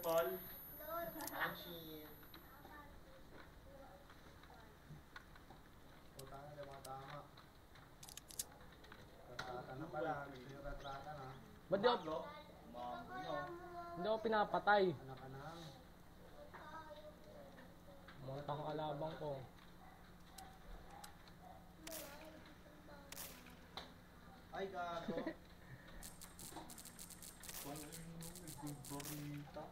Paul. Action. Puta na, mga tama. Ratrata na pala. Gusto yung ratrata na. Ba't di ako, hindi ako pinapatay? Anak ka na. Monta ang kalabang ko. Ay, gago. Kung may good barita.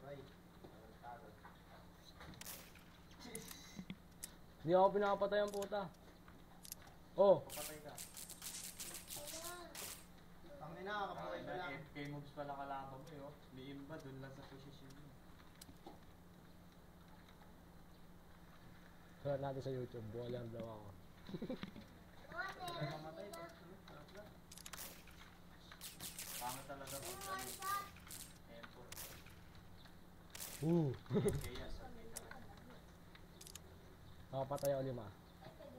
Right. Hindi ako pinapatay ang puta. Oh, Papatay ka. Tangina, kabuhay ka lang. FK moves pala kalaban mo eh. May imba dun lang sa position mo. sulat natin sa YouTube. Buwala ang blow ako. Ay, mamatay pa. Pangit talaga kung tempo. Kaya sabi ka lang. Nakapatay ako 5.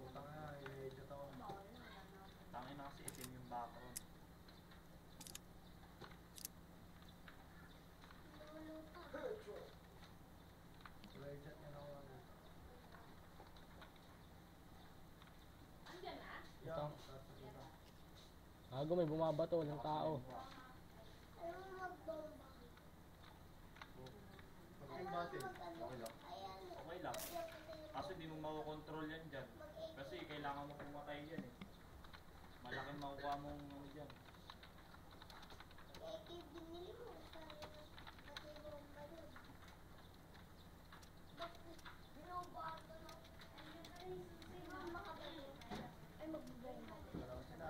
Putang na, i-edit ako. Tangin na kasi itim yung background. I-edit nyo lang ako. Ito. Gago, may bumabato. Walang tao. Okay, battle. Okay lang. Okay lang. Kaso di mo makokontrol yan dyan. Kasi kailangan mo pumatay yan eh. Malaking makukuha mong ano dyan. Dalawa sila.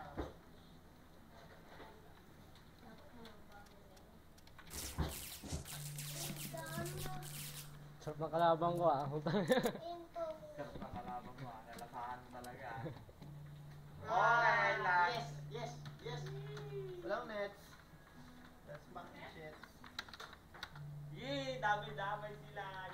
Sarap ng kalabang ko ah. Sarap na kalaban mo ah. Nalasahan mo talaga ah. Okay, last. Yes, yes, yes. Walang nets. That's fucking shit. Yee! Damay-damay sila!